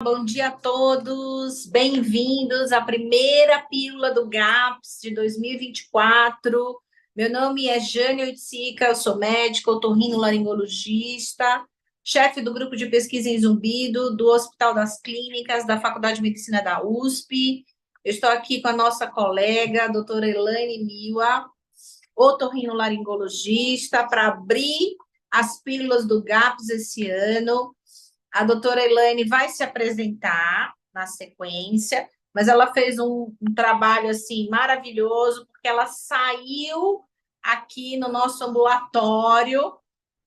Bom dia a todos, bem-vindos à primeira pílula do GAPS de 2024. Meu nome é Jane Oiticica, eu sou médica, otorrinolaringologista, chefe do grupo de pesquisa em zumbido do Hospital das Clínicas da Faculdade de Medicina da USP. Eu estou aqui com a nossa colega, a doutora Elaine Miwa, otorrinolaringologista, para abrir as pílulas do GAPS esse ano. A doutora Elaine vai se apresentar na sequência, mas ela fez um trabalho assim maravilhoso, porque ela saiu aqui no nosso ambulatório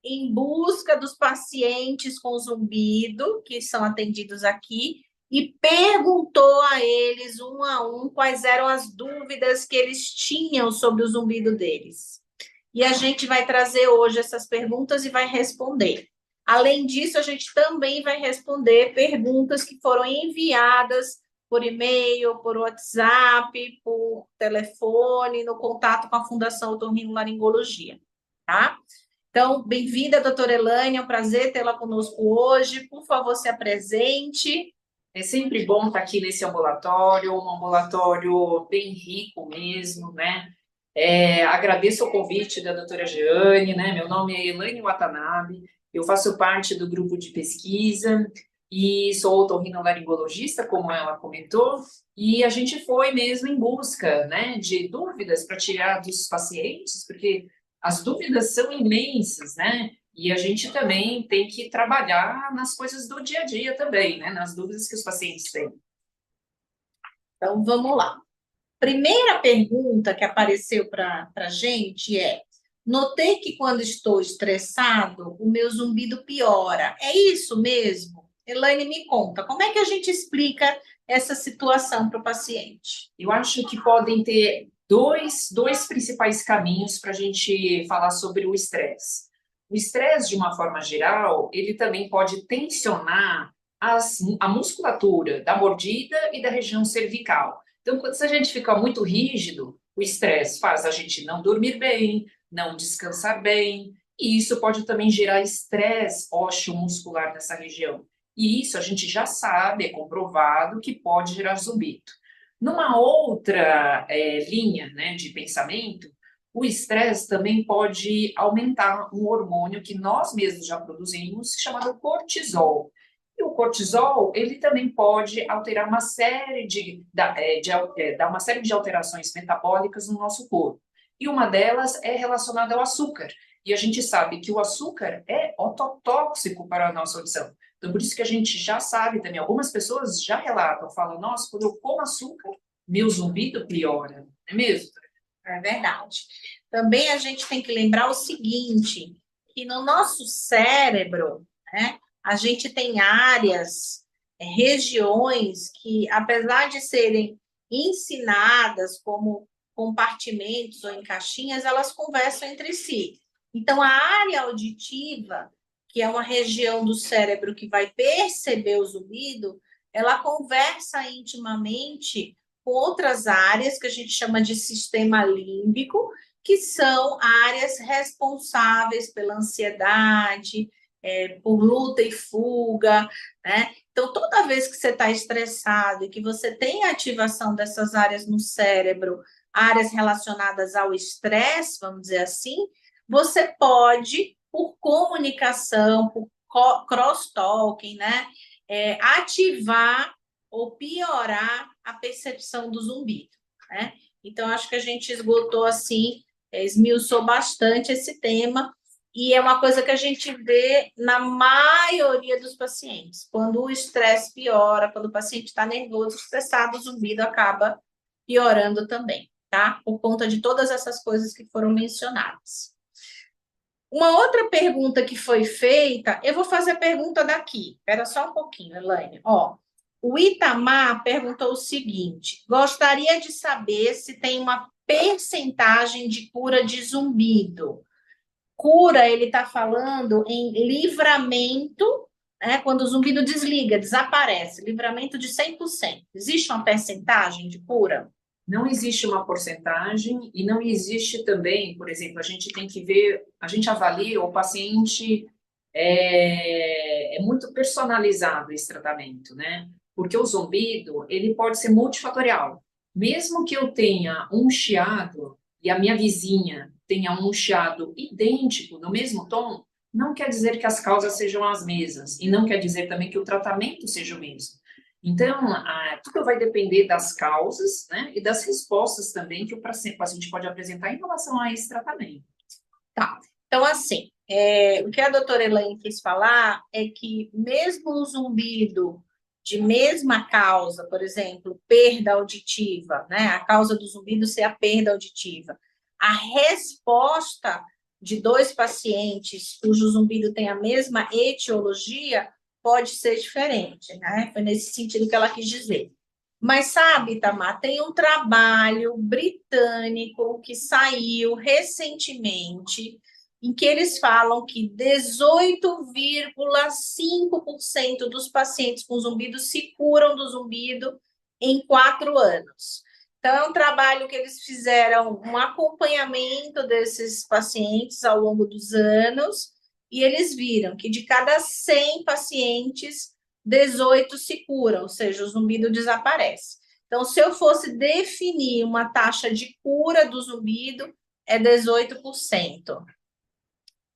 em busca dos pacientes com zumbido, que são atendidos aqui, e perguntou a eles, um a um, quais eram as dúvidas que eles tinham sobre o zumbido deles. E a gente vai trazer hoje essas perguntas e vai responder. Além disso, a gente também vai responder perguntas que foram enviadas por e-mail, por WhatsApp, por telefone, no contato com a Fundação Otorrinolaringologia, tá? Então, bem-vinda, doutora Elaine, é um prazer tê-la conosco hoje. Por favor, se apresente. É sempre bom estar aqui nesse ambulatório, um ambulatório bem rico mesmo, né? Agradeço o convite da doutora Jeane, né? Meu nome é Elaine Watanabe, eu faço parte do grupo de pesquisa e sou otorrinolaringologista, como ela comentou, e a gente foi mesmo em busca, né, de dúvidas para tirar dos pacientes, porque as dúvidas são imensas, né? E a gente também tem que trabalhar nas coisas do dia a dia também, né? Nas dúvidas que os pacientes têm. Então, vamos lá. Primeira pergunta que apareceu para a gente é: notei que quando estou estressado, o meu zumbido piora. É isso mesmo? Elaine, me conta, como é que a gente explica essa situação para o paciente? Eu acho que podem ter dois principais caminhos para a gente falar sobre o estresse. O estresse, de uma forma geral, ele também pode tensionar a musculatura da mordida e da região cervical. Então, se a gente fica muito rígido, o estresse faz a gente não dormir bem, não descansar bem, e isso pode também gerar estresse ósseo-muscular nessa região. E isso a gente já sabe, é comprovado que pode gerar zumbido. Numa outra linha, né, de pensamento, o estresse também pode aumentar um hormônio que nós mesmos já produzimos, chamado cortisol. E o cortisol, ele também pode alterar uma série dar uma série de alterações metabólicas no nosso corpo. E uma delas é relacionada ao açúcar. E a gente sabe que o açúcar é ototóxico para a nossa audição. Então, por isso que a gente já sabe também, algumas pessoas já relatam, falam, nossa, quando eu como açúcar, meu zumbido piora, não é mesmo? É verdade. Também a gente tem que lembrar o seguinte, que no nosso cérebro, né, a gente tem áreas, regiões que, apesar de serem ensinadas como compartimentos ou em caixinhas, elas conversam entre si. Então, a área auditiva, que é uma região do cérebro que vai perceber o zumbido, ela conversa intimamente com outras áreas que a gente chama de sistema límbico, que são áreas responsáveis pela ansiedade, por luta e fuga, né? Então, toda vez que você está estressado e que você tem a ativação dessas áreas no cérebro, áreas relacionadas ao estresse, vamos dizer assim, você pode, por comunicação, por cross-talking, né, ativar ou piorar a percepção do zumbido, né? Então, acho que a gente esgotou, assim, esmiuçou bastante esse tema, e é uma coisa que a gente vê na maioria dos pacientes. Quando o estresse piora, quando o paciente está nervoso, estressado, o zumbido acaba piorando também, tá? Por conta de todas essas coisas que foram mencionadas. Uma outra pergunta que foi feita, eu vou fazer a pergunta daqui. Espera só um pouquinho, Elaine. Ó, o Itamar perguntou o seguinte: gostaria de saber se tem uma percentagem de cura de zumbido. Cura, ele está falando em livramento, né, quando o zumbido desliga, desaparece, livramento de 100%. Existe uma percentagem de cura? Não existe uma porcentagem e não existe também, por exemplo, a gente tem que ver, a gente avalia o paciente é muito personalizado esse tratamento, né? Porque o zumbido, ele pode ser multifatorial. Mesmo que eu tenha um chiado e a minha vizinha tenha um chiado idêntico, no mesmo tom, não quer dizer que as causas sejam as mesmas, e não quer dizer também que o tratamento seja o mesmo. Então, tudo vai depender das causas, né, e das respostas também que o paciente pode apresentar em relação a esse tratamento. Tá. Então, assim, o que a doutora Elaine quis falar é que mesmo o zumbido de mesma causa, por exemplo, perda auditiva, né? A causa do zumbido ser a perda auditiva. A resposta de dois pacientes cujo zumbido tem a mesma etiologia pode ser diferente, né? Foi nesse sentido que ela quis dizer. Mas sabe, Tamar, tem um trabalho britânico que saiu recentemente, em que eles falam que 18,5% dos pacientes com zumbido se curam do zumbido em 4 anos. Então, é um trabalho que eles fizeram um acompanhamento desses pacientes ao longo dos anos, e eles viram que de cada 100 pacientes, 18 se curam, ou seja, o zumbido desaparece. Então, se eu fosse definir uma taxa de cura do zumbido, é 18%.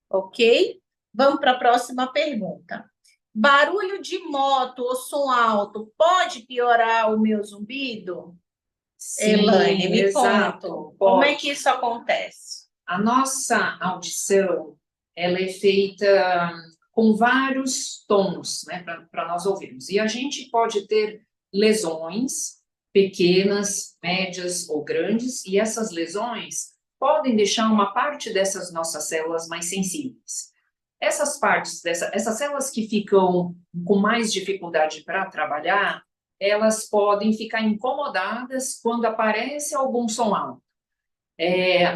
Ok? Vamos para a próxima pergunta. Barulho de moto ou som alto pode piorar o meu zumbido? Sim, Elaine, me exato, conta. Como é pode. que isso acontece? A nossa audição, ela é feita com vários tons, né, para nós ouvirmos. E a gente pode ter lesões pequenas, médias ou grandes, e essas lesões podem deixar uma parte dessas nossas células mais sensíveis. Essas células que ficam com mais dificuldade para trabalhar, elas podem ficar incomodadas quando aparece algum som alto.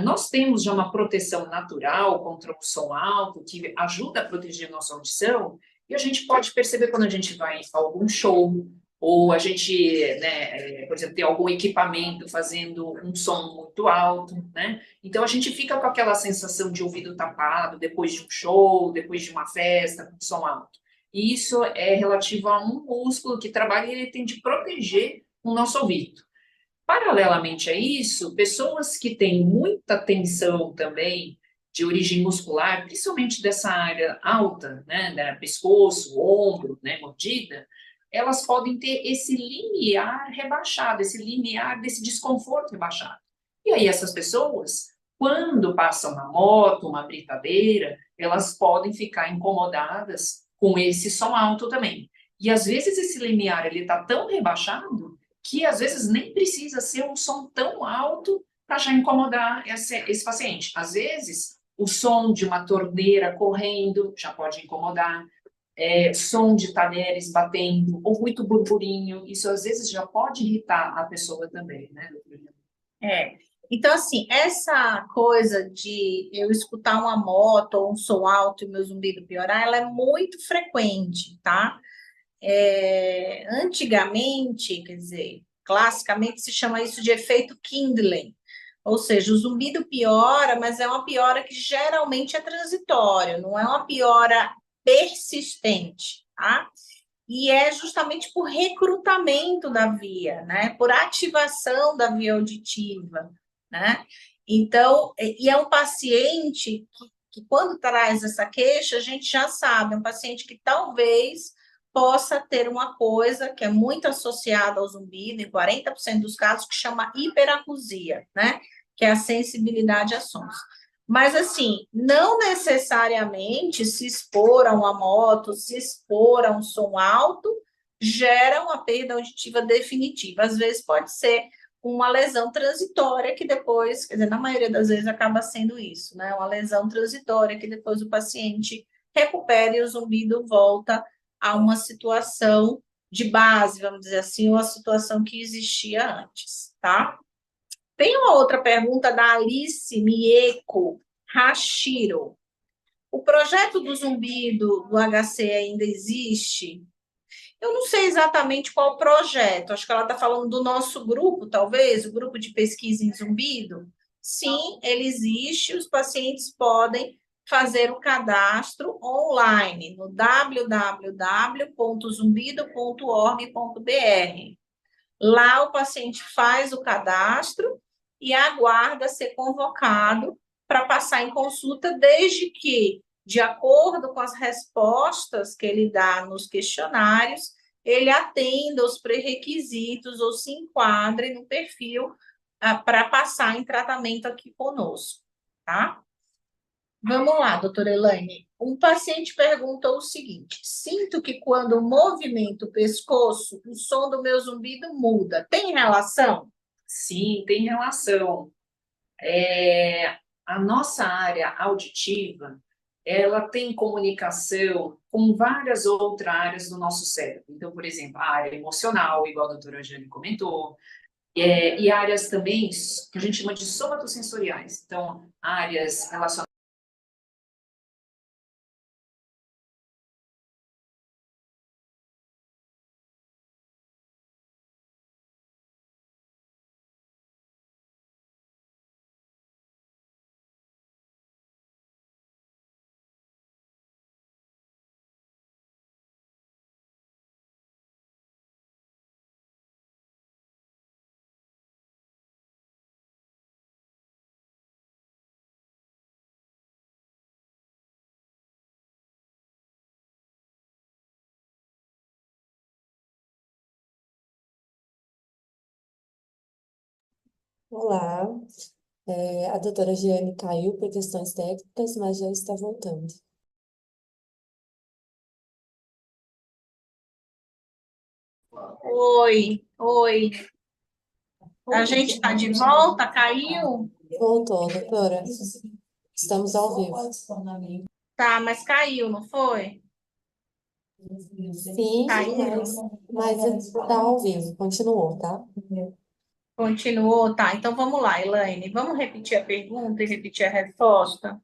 Nós temos já uma proteção natural contra o som alto, que ajuda a proteger nossa audição, e a gente pode perceber quando a gente vai a algum show, ou a gente, né, por exemplo, tem algum equipamento fazendo um som muito alto, né? Então a gente fica com aquela sensação de ouvido tapado depois de um show, depois de uma festa, com som alto. E isso é relativo a um músculo que trabalha e ele tem de proteger o nosso ouvido. Paralelamente a isso, pessoas que têm muita tensão também de origem muscular, principalmente dessa área alta, né, pescoço, ombro, né, mordida, elas podem ter esse limiar rebaixado, esse limiar desse desconforto rebaixado. E aí essas pessoas, quando passam uma moto, uma britadeira, elas podem ficar incomodadas com esse som alto também. E às vezes esse limiar ele está tão rebaixado que às vezes nem precisa ser um som tão alto para já incomodar esse paciente. Às vezes, o som de uma torneira correndo já pode incomodar, som de talheres batendo, ou muito burburinho, isso às vezes já pode irritar a pessoa também, né, doutora? Então, assim, essa coisa de eu escutar uma moto ou um som alto e meu zumbido piorar, ela é muito frequente, tá? Antigamente, quer dizer, classicamente se chama isso de efeito Kindle, ou seja, o zumbido piora, mas é uma piora que geralmente é transitória, não é uma piora persistente, tá? E é justamente por recrutamento da via, né? Por ativação da via auditiva, né? Então, e é um paciente que quando traz essa queixa, a gente já sabe, é um paciente que talvez possa ter uma coisa que é muito associada ao zumbido, em 40% dos casos, que chama hiperacusia, né? Que é a sensibilidade a sons. Mas, assim, não necessariamente se expor a uma moto, se expor a um som alto, gera uma perda auditiva definitiva. Às vezes pode ser uma lesão transitória que depois, quer dizer, na maioria das vezes acaba sendo isso, né? Uma lesão transitória que depois o paciente recupera e o zumbido volta a uma situação de base, vamos dizer assim, uma situação que existia antes, tá? Tem uma outra pergunta da Alice Mieko Hashiro. O projeto do zumbido do HC ainda existe? Eu não sei exatamente qual projeto, acho que ela está falando do nosso grupo, talvez, o grupo de pesquisa em zumbido. Sim, ele existe, os pacientes podem fazer o cadastro online no www.zumbido.org.br. Lá o paciente faz o cadastro e aguarda ser convocado para passar em consulta, desde que, de acordo com as respostas que ele dá nos questionários, ele atenda os pré-requisitos ou se enquadre no perfil para passar em tratamento aqui conosco, tá? Vamos lá, doutora Elaine. Um paciente perguntou o seguinte: sinto que quando movimento o pescoço, o som do meu zumbido muda. Tem relação? Sim, tem relação. A nossa área auditiva, ela tem comunicação com várias outras áreas do nosso cérebro. Então, por exemplo, a área emocional, igual a doutora Jane comentou, e áreas também que a gente chama de somatosensoriais. Então, áreas relacionadas. Olá, a doutora Giane caiu por questões técnicas, mas já está voltando. Oi, oi. A gente está de volta? Caiu? Voltou, doutora. Estamos ao vivo. Tá, mas caiu, não foi? Sim, Caiu? mas está ao vivo, continuou, tá? Continuou? Tá, então vamos lá, Elaine. Vamos repetir a pergunta e repetir a resposta?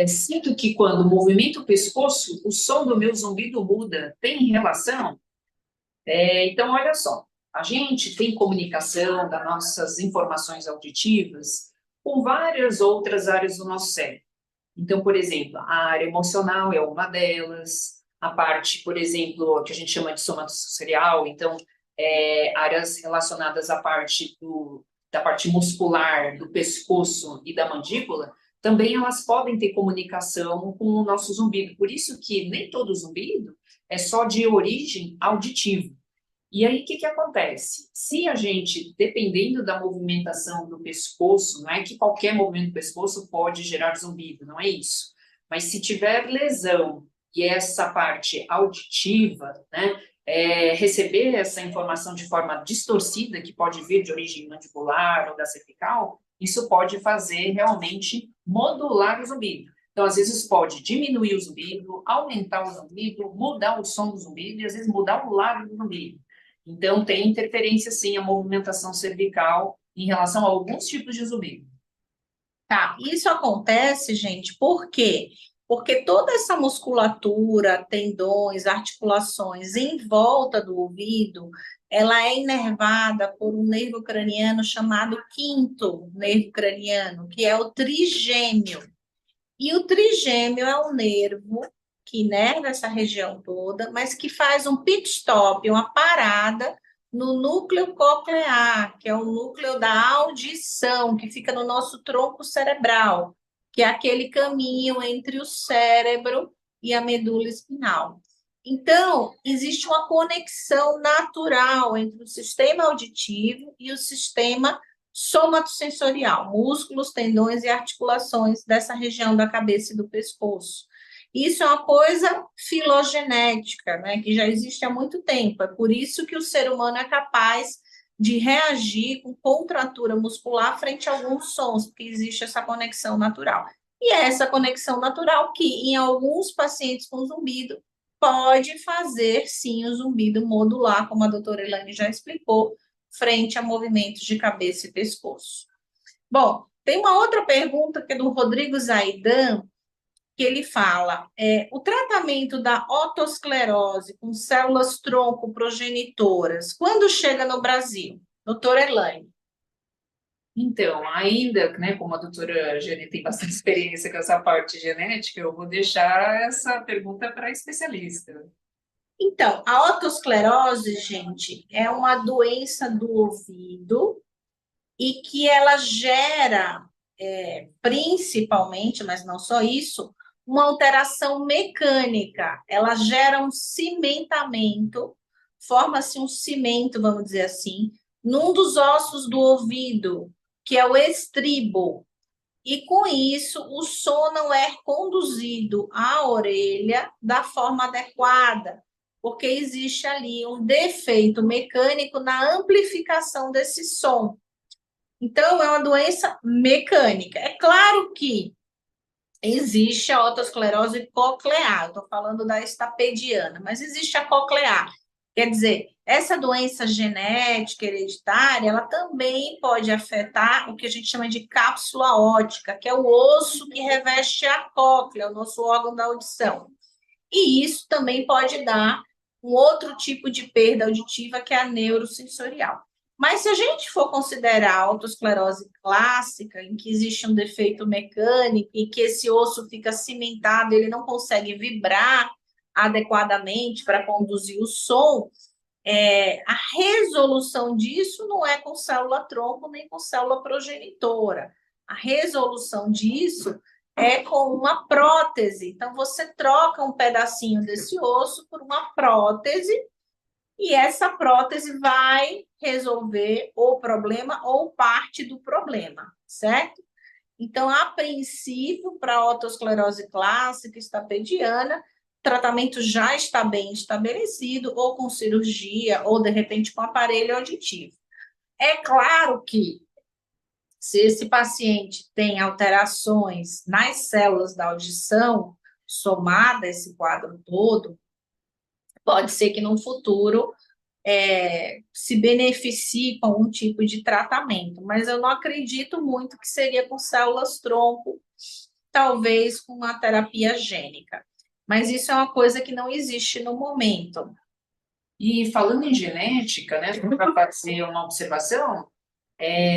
Sinto que quando movimento o pescoço, o som do meu zumbido muda. Tem relação? Então, olha só. A gente tem comunicação das nossas informações auditivas com várias outras áreas do nosso cérebro. Então, por exemplo, a área emocional é uma delas, a parte, por exemplo, que a gente chama de somatosensorial, então, áreas relacionadas à parte da parte muscular, do pescoço e da mandíbula, também elas podem ter comunicação com o nosso zumbido. Por isso que nem todo zumbido é só de origem auditiva. E aí, o que acontece? Se a gente, dependendo da movimentação do pescoço, não é que qualquer movimento do pescoço pode gerar zumbido, não é isso. Mas se tiver lesão e essa parte auditiva, né, receber essa informação de forma distorcida, que pode vir de origem mandibular ou da cervical, isso pode fazer realmente modular o zumbido. Então, às vezes, pode diminuir o zumbido, aumentar o zumbido, mudar o som do zumbido e, às vezes, mudar o lado do zumbido. Então, tem interferência, sim, a movimentação cervical em relação a alguns tipos de zumbido. Tá, isso acontece, gente, por quê? Porque toda essa musculatura, tendões, articulações em volta do ouvido, ela é inervada por um nervo craniano chamado quinto nervo craniano, que é o trigêmeo. E o trigêmeo é um nervo que inerva essa região toda, mas que faz um pit stop, uma parada no núcleo coclear, que é o núcleo da audição, que fica no nosso tronco cerebral, que é aquele caminho entre o cérebro e a medula espinhal. Então, existe uma conexão natural entre o sistema auditivo e o sistema somatosensorial, músculos, tendões e articulações dessa região da cabeça e do pescoço. Isso é uma coisa filogenética, né, que já existe há muito tempo. É por isso que o ser humano é capaz de reagir com contratura muscular frente a alguns sons, porque existe essa conexão natural. E é essa conexão natural que, em alguns pacientes com zumbido, pode fazer, sim, o zumbido modular, como a doutora Elaine já explicou, frente a movimentos de cabeça e pescoço. Bom, tem uma outra pergunta que é do Rodrigo Zaidan, que ele fala, o tratamento da otosclerose com células tronco progenitoras, quando chega no Brasil? Doutora Elaine. Então, ainda, né, como a doutora Jane tem bastante experiência com essa parte genética, eu vou deixar essa pergunta para especialista. Então, a otosclerose, gente, é uma doença do ouvido e que ela gera, principalmente, mas não só isso, uma alteração mecânica. Ela gera um cimentamento, forma-se um cimento, vamos dizer assim, num dos ossos do ouvido, que é o estribo. E com isso, o som não é conduzido à orelha da forma adequada, porque existe ali um defeito mecânico na amplificação desse som. Então, é uma doença mecânica. É claro que existe a otosclerose coclear, estou falando da estapediana, mas existe a coclear. Quer dizer, essa doença genética hereditária, ela também pode afetar o que a gente chama de cápsula óptica, que é o osso que reveste a cóclea, o nosso órgão da audição. E isso também pode dar um outro tipo de perda auditiva, que é a neurosensorial. Mas se a gente for considerar a autoesclerose clássica, em que existe um defeito mecânico e que esse osso fica cimentado, ele não consegue vibrar adequadamente para conduzir o som, a resolução disso não é com célula-tronco nem com célula progenitora. A resolução disso é com uma prótese. Então, você troca um pedacinho desse osso por uma prótese, e essa prótese vai resolver o problema ou parte do problema, certo? Então, a princípio, para a otosclerose clássica estapediana, o tratamento já está bem estabelecido, ou com cirurgia, ou de repente com aparelho auditivo. É claro que, se esse paciente tem alterações nas células da audição, somada a esse quadro todo, pode ser que no futuro se beneficie com um tipo de tratamento, mas eu não acredito muito que seria com células-tronco, talvez com uma terapia gênica. Mas isso é uma coisa que não existe no momento. E falando em genética, né, para fazer uma observação,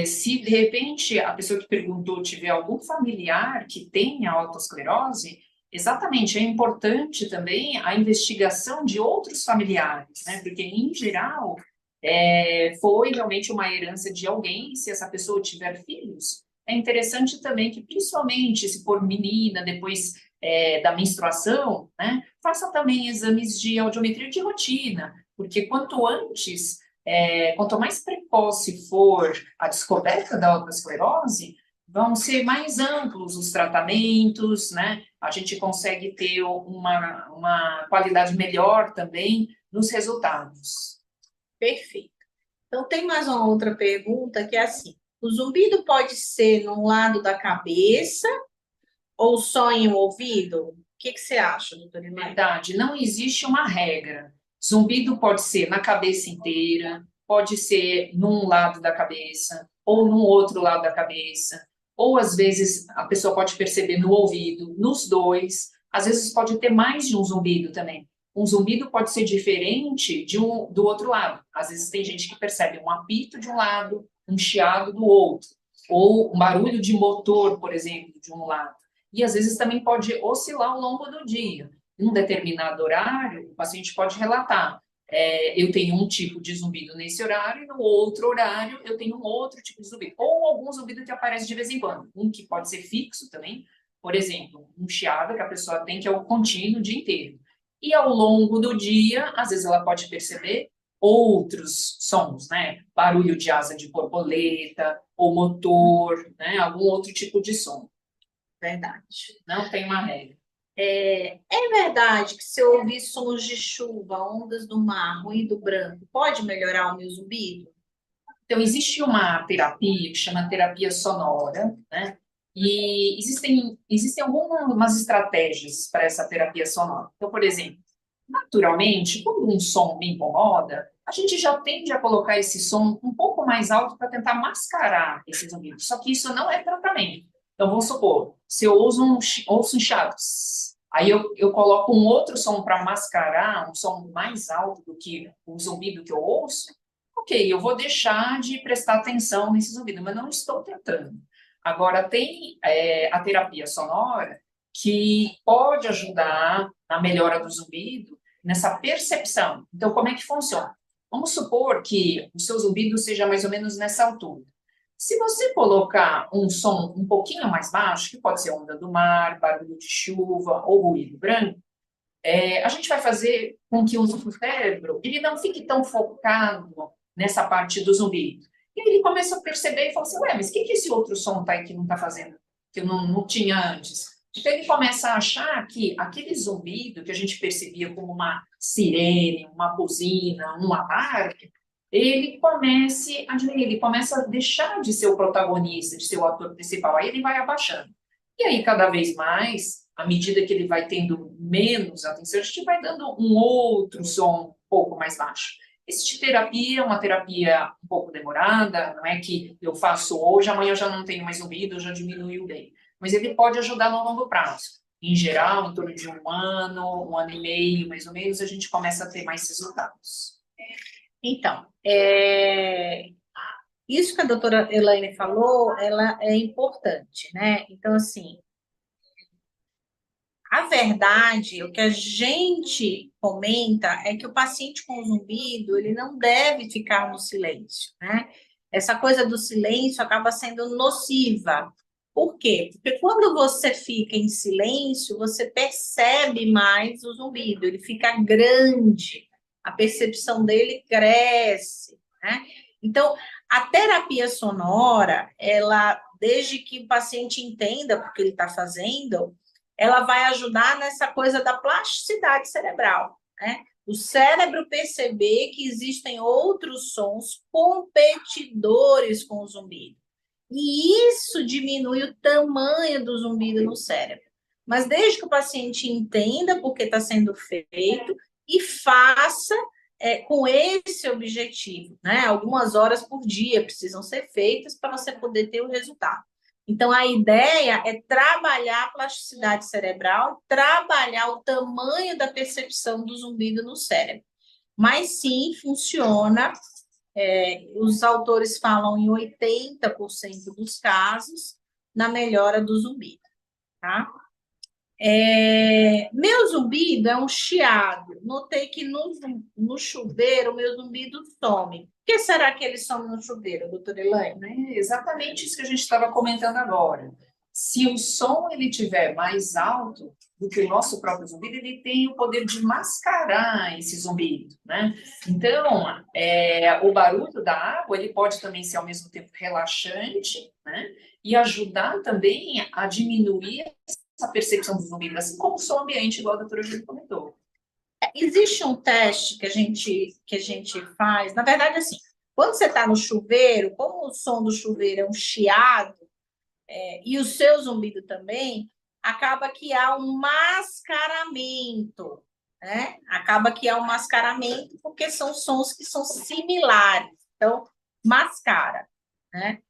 se de repente a pessoa que perguntou tiver algum familiar que tenha autoesclerose, exatamente, é importante também a investigação de outros familiares, né? Porque, em geral, foi realmente uma herança de alguém, se essa pessoa tiver filhos. É interessante também que, principalmente se for menina, depois da menstruação, né, faça também exames de audiometria de rotina, porque quanto antes, quanto mais precoce for a descoberta da autoesclerose, vão ser mais amplos os tratamentos, né? A gente consegue ter uma qualidade melhor também nos resultados. Perfeito. Então, tem mais uma outra pergunta que é assim: o zumbido pode ser num lado da cabeça ou só em um ouvido? O que você acha, doutora Na Imelda? verdade, não existe uma regra. Zumbido pode ser na cabeça inteira, pode ser num lado da cabeça, ou num outro lado da cabeça, ou às vezes a pessoa pode perceber no ouvido, nos dois, às vezes pode ter mais de um zumbido também. Um zumbido pode ser diferente do outro lado. Às vezes tem gente que percebe um apito de um lado, um chiado do outro, ou um barulho de motor, por exemplo, de um lado. E às vezes também pode oscilar ao longo do dia. Em um determinado horário, o paciente pode relatar: eu tenho um tipo de zumbido nesse horário, e no outro horário eu tenho um outro tipo de zumbido. Ou algum zumbido que aparece de vez em quando. Um que pode ser fixo também, por exemplo, um chiado que a pessoa tem, que é o contínuo o dia inteiro. E ao longo do dia, às vezes ela pode perceber outros sons, né? Barulho de asa de borboleta, ou motor, né? Algum outro tipo de som. Verdade. Não tem uma regra. É verdade que se eu ouvir sons de chuva, ondas do mar, ruído branco, pode melhorar o meu zumbido? Então, existe uma terapia que chama terapia sonora, né? E existem algumas estratégias para essa terapia sonora. Então, por exemplo, naturalmente, quando um som me incomoda, a gente já tende a colocar esse som um pouco mais alto para tentar mascarar esse zumbido. Só que isso não é tratamento. Então, vamos supor, se eu ouço um chiado, aí eu coloco um outro som para mascarar, um som mais alto do que o zumbido que eu ouço, ok, eu vou deixar de prestar atenção nesse zumbido, mas não estou tratando. Agora, tem a terapia sonora que pode ajudar na melhora do zumbido, nessa percepção. Então, como é que funciona? Vamos supor que o seu zumbido seja mais ou menos nessa altura. Se você colocar um som um pouquinho mais baixo, que pode ser onda do mar, barulho de chuva ou ruído branco, a gente vai fazer com que o nosso cérebro ele não fique tão focado nessa parte do zumbido. E aí ele começa a perceber e fala assim, ué, mas o que esse outro som tá aí que não está fazendo, que eu não tinha antes? Então ele começa a achar que aquele zumbido que a gente percebia como uma sirene, uma buzina, um alarme, ele começa a deixar de ser o protagonista, de ser o ator principal, aí ele vai abaixando. E aí, cada vez mais, à medida que ele vai tendo menos atenção, a gente vai dando um outro som um pouco mais baixo. Esse tipo de terapia é uma terapia um pouco demorada, não é que eu faço hoje, amanhã eu já não tenho mais ouvido, eu já diminuiu bem. Mas ele pode ajudar no longo prazo. Em geral, em torno de um ano e meio, mais ou menos, a gente começa a ter mais resultados. Então, isso que a doutora Elaine falou, ela é importante, né? Então, assim, a verdade, o que a gente comenta é que o paciente com zumbido, ele não deve ficar no silêncio, né? Essa coisa do silêncio acaba sendo nociva. Por quê? Porque quando você fica em silêncio, você percebe mais o zumbido, ele fica grande, a percepção dele cresce, né? Então, a terapia sonora, ela, desde que o paciente entenda o que ele está fazendo, ela vai ajudar nessa coisa da plasticidade cerebral, né? O cérebro perceber que existem outros sons competidores com o zumbido. E isso diminui o tamanho do zumbido no cérebro. Mas desde que o paciente entenda por que está sendo feito e faça com esse objetivo, né? Algumas horas por dia precisam ser feitas para você poder ter o resultado. Então, a ideia é trabalhar a plasticidade cerebral, trabalhar o tamanho da percepção do zumbido no cérebro. Mas sim, funciona. Os autores falam em 80% dos casos na melhora do zumbido, tá? Meu zumbido é um chiado. Notei que no chuveiro o meu zumbido some. Por que será que ele some no chuveiro, doutora Elaine? É exatamente isso que a gente estava comentando agora. Se o som ele tiver mais alto do que o nosso próprio zumbido, ele tem o poder de mascarar esse zumbido, né? Então, o barulho da água ele pode também ser ao mesmo tempo relaxante, né? E ajudar também a diminuir essa percepção do zumbido, assim como o som ambiente, igual a doutora Júlia comentou. Existe um teste que a gente faz, na verdade, assim, quando você está no chuveiro, como o som do chuveiro é um chiado, e o seu zumbido também, acaba que há um mascaramento, né? Acaba que há um mascaramento porque são sons que são similares, então, mascara, né?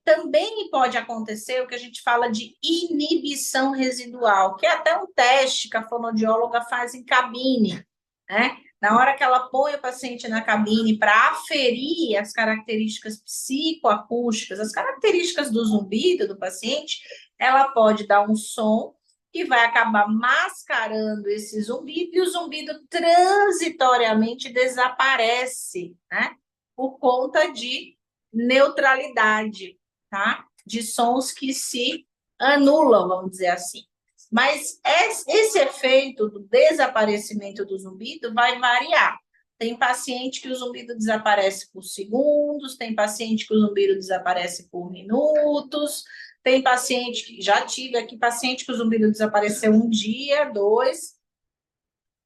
Também pode acontecer o que a gente fala de inibição residual, que é até um teste que a fonoaudióloga faz em cabine, né? Na hora que ela põe o paciente na cabine para aferir as características psicoacústicas, as características do zumbido do paciente, ela pode dar um som que vai acabar mascarando esse zumbido e o zumbido transitoriamente desaparece, né? Por conta de neutralidade, tá? De sons que se anulam, vamos dizer assim. Mas esse efeito do desaparecimento do zumbido vai variar. Tem paciente que o zumbido desaparece por segundos, tem paciente que o zumbido desaparece por minutos, tem paciente que já tive aqui paciente que o zumbido desapareceu um dia, dois,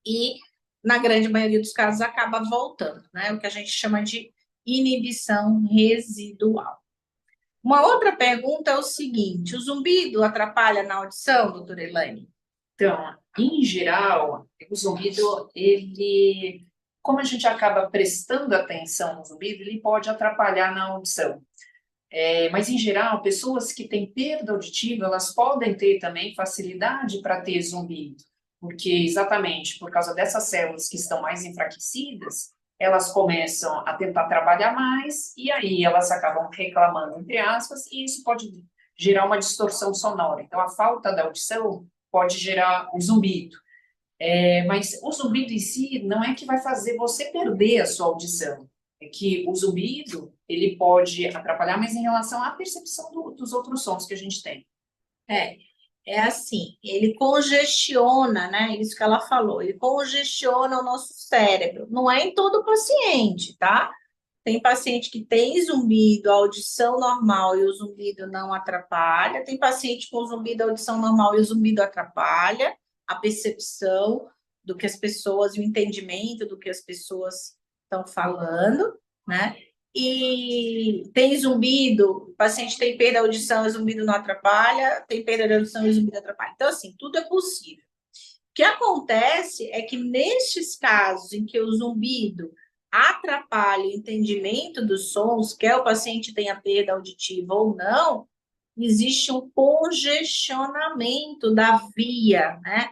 e na grande maioria dos casos acaba voltando, né? O que a gente chama de inibição residual. Uma outra pergunta é o seguinte: o zumbido atrapalha na audição, doutora Elaine? Então, em geral, o zumbido, ele, como a gente acaba prestando atenção no zumbido, ele pode atrapalhar na audição. Mas, em geral, pessoas que têm perda auditiva, elas podem ter também facilidade para ter zumbido, porque exatamente por causa dessas células que estão mais enfraquecidas, elas começam a tentar trabalhar mais, e aí elas acabam reclamando, entre aspas, e isso pode gerar uma distorção sonora. Então, a falta da audição pode gerar o zumbido. Mas o zumbido em si não é que vai fazer você perder a sua audição. É que o zumbido, ele pode atrapalhar, mas em relação à percepção dos outros sons que a gente tem. É, é assim, ele congestiona, né? Isso que ela falou, ele congestiona o nosso cérebro. Não é em todo paciente, tá? Tem paciente que tem zumbido, a audição normal e o zumbido não atrapalha. Tem paciente com zumbido, a audição normal e o zumbido atrapalha a percepção do que as pessoas, o entendimento do que as pessoas estão falando, né? E tem zumbido, o paciente tem perda de audição e o zumbido não atrapalha, tem perda de audição e o zumbido atrapalha. Então, assim, tudo é possível. O que acontece é que nestes casos em que o zumbido atrapalha o entendimento dos sons, quer o paciente tenha perda auditiva ou não, existe um congestionamento da via, né?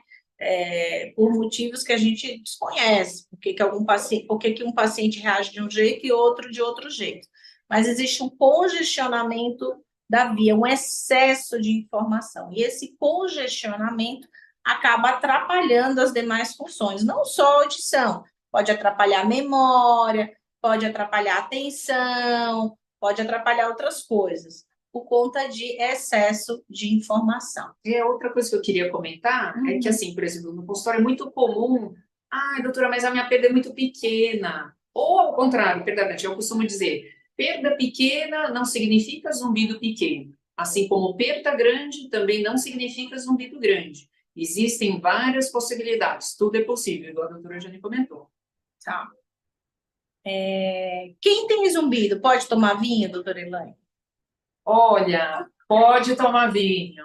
Por motivos que a gente desconhece, por que um paciente reage de um jeito e outro de outro jeito. Mas existe um congestionamento da via, um excesso de informação. E esse congestionamento acaba atrapalhando as demais funções, não só a audição, pode atrapalhar a memória, pode atrapalhar a atenção, pode atrapalhar outras coisas por conta de excesso de informação. Outra coisa que eu queria comentar é que, assim, por exemplo, no consultório é muito comum, doutora, mas a minha perda é muito pequena. Ou, ao contrário, perda grande, eu costumo dizer, perda pequena não significa zumbido pequeno. Assim como perda grande também não significa zumbido grande. Existem várias possibilidades, tudo é possível, igual a doutora Jane comentou. Tá? Quem tem zumbido pode tomar vinho, doutora Elaine? Olha, pode tomar vinho.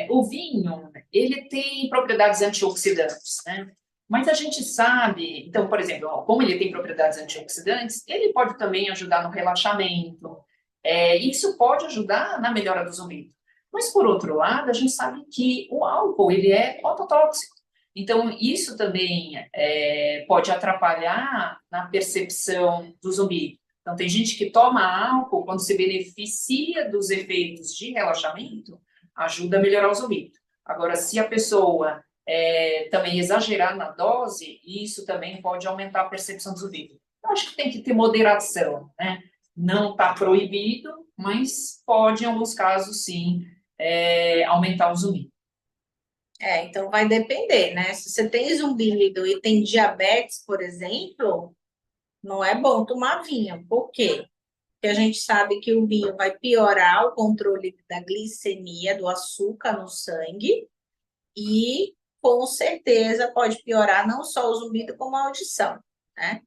O vinho, ele tem propriedades antioxidantes, né? Mas a gente sabe, então, por exemplo, como ele tem propriedades antioxidantes, ele pode também ajudar no relaxamento. Isso pode ajudar na melhora do zumbido. Mas, por outro lado, a gente sabe que o álcool, ele é ototóxico. Então, isso também pode atrapalhar na percepção do zumbido. Então, tem gente que toma álcool, quando se beneficia dos efeitos de relaxamento, ajuda a melhorar o zumbido. Agora, se a pessoa também exagerar na dose, isso também pode aumentar a percepção do zumbido. Eu acho que tem que ter moderação, né? Não está proibido, mas pode, em alguns casos, sim, aumentar o zumbido. Então vai depender, né? Se você tem zumbido e tem diabetes, por exemplo, não é bom tomar vinho. Por quê? Porque a gente sabe que o vinho vai piorar o controle da glicemia, do açúcar no sangue, e com certeza pode piorar não só o zumbido, como a audição, né?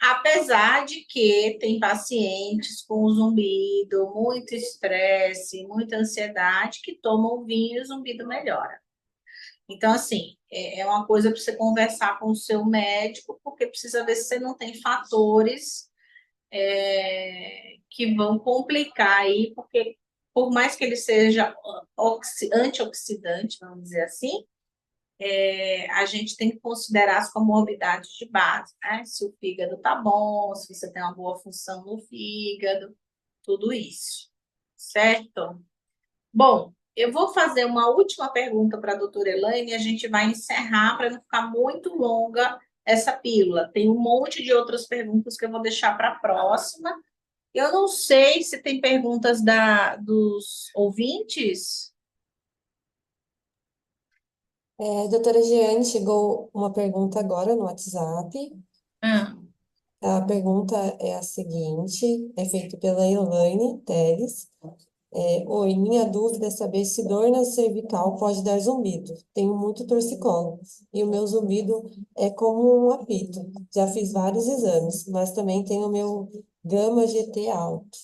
Apesar de que tem pacientes com zumbido, muito estresse, muita ansiedade, que tomam vinho e o zumbido melhora. Então, assim, é uma coisa para você conversar com o seu médico, porque precisa ver se você não tem fatores que vão complicar aí, porque por mais que ele seja antioxidante, vamos dizer assim, a gente tem que considerar as comorbidades de base, né? Se o fígado tá bom, se você tem uma boa função no fígado, tudo isso, certo? Bom, eu vou fazer uma última pergunta para a doutora Elaine e a gente vai encerrar para não ficar muito longa essa pílula. Tem um monte de outras perguntas que eu vou deixar para a próxima. Eu não sei se tem perguntas dos ouvintes. Doutora Giane, chegou uma pergunta agora no WhatsApp. Ah, A pergunta é a seguinte, é feita pela Elaine Teles. Oi, minha dúvida é saber se dor na cervical pode dar zumbido. Tenho muito torcicolo e o meu zumbido é como um apito. Já fiz vários exames, mas também tenho o meu gama GT alto.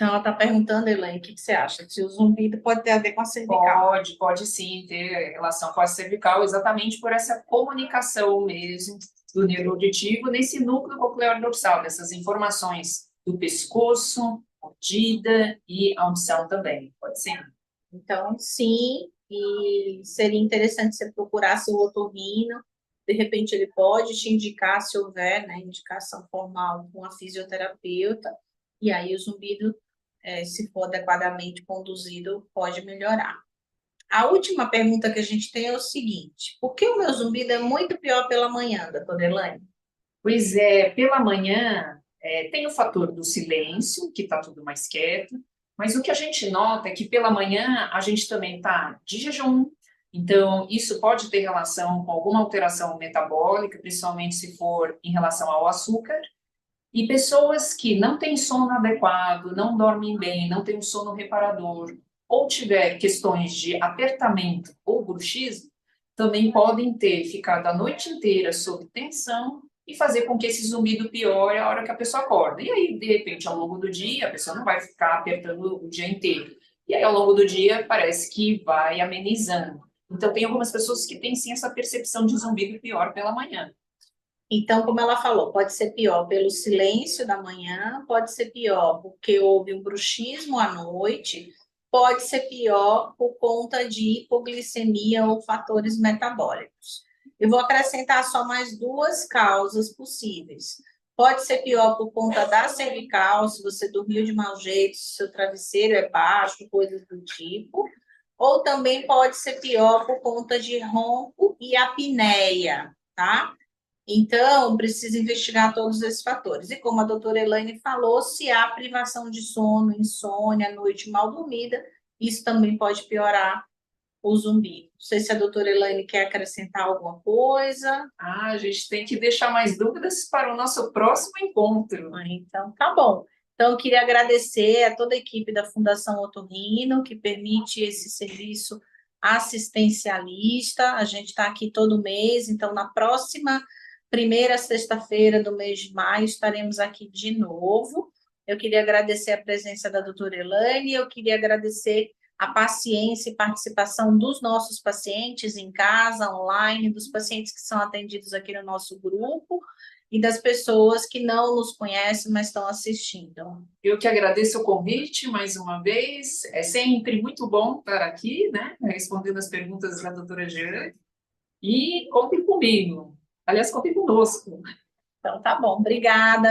então, ela está perguntando, Elaine, o que você acha? Se o zumbido pode ter a ver com a cervical. Pode sim ter relação com a cervical, exatamente por essa comunicação mesmo do nervo auditivo nesse núcleo coclear dorsal, dessas informações do pescoço, mordida e audição também, pode ser. Então, sim, e seria interessante você procurar seu otorrino, de repente ele pode te indicar, se houver, né, indicação formal com a fisioterapeuta, e aí o zumbido, se for adequadamente conduzido, pode melhorar. A última pergunta que a gente tem é o seguinte: por que o meu zumbido é muito pior pela manhã, doutora Elaine? Pois é, pela manhã tem o fator do silêncio, que está tudo mais quieto, mas o que a gente nota é que pela manhã a gente também está de jejum, então isso pode ter relação com alguma alteração metabólica, principalmente se for em relação ao açúcar, e pessoas que não têm sono adequado, não dormem bem, não têm um sono reparador, ou tiver questões de apertamento ou bruxismo, também podem ter ficado a noite inteira sob tensão e fazer com que esse zumbido piore a hora que a pessoa acorda. E aí, de repente, ao longo do dia, a pessoa não vai ficar apertando o dia inteiro. E aí, ao longo do dia, parece que vai amenizando. Então, tem algumas pessoas que têm, sim, essa percepção de zumbido pior pela manhã. Então, como ela falou, pode ser pior pelo silêncio da manhã, pode ser pior porque houve um bruxismo à noite, pode ser pior por conta de hipoglicemia ou fatores metabólicos. Eu vou acrescentar só mais duas causas possíveis. Pode ser pior por conta da cervical, se você dormiu de mau jeito, se seu travesseiro é baixo, coisas do tipo. Ou também pode ser pior por conta de ronco e apneia, tá? Então, precisa investigar todos esses fatores. E como a doutora Elaine falou, se há privação de sono, insônia, noite mal dormida, isso também pode piorar o zumbido. Não sei se a doutora Elaine quer acrescentar alguma coisa. A gente tem que deixar mais dúvidas para o nosso próximo encontro. Então, tá bom. Então, eu queria agradecer a toda a equipe da Fundação Otorrino, que permite esse serviço assistencialista. A gente está aqui todo mês, então, na próxima primeira sexta-feira do mês de maio, estaremos aqui de novo. Eu queria agradecer a presença da doutora Elaine, eu queria agradecer a paciência e participação dos nossos pacientes em casa, online, dos pacientes que são atendidos aqui no nosso grupo e das pessoas que não nos conhecem, mas estão assistindo. Eu que agradeço o convite mais uma vez. É sempre muito bom estar aqui, né, respondendo as perguntas da doutora Jeane. E contem comigo. Aliás, contem conosco. Então, tá bom. Obrigada.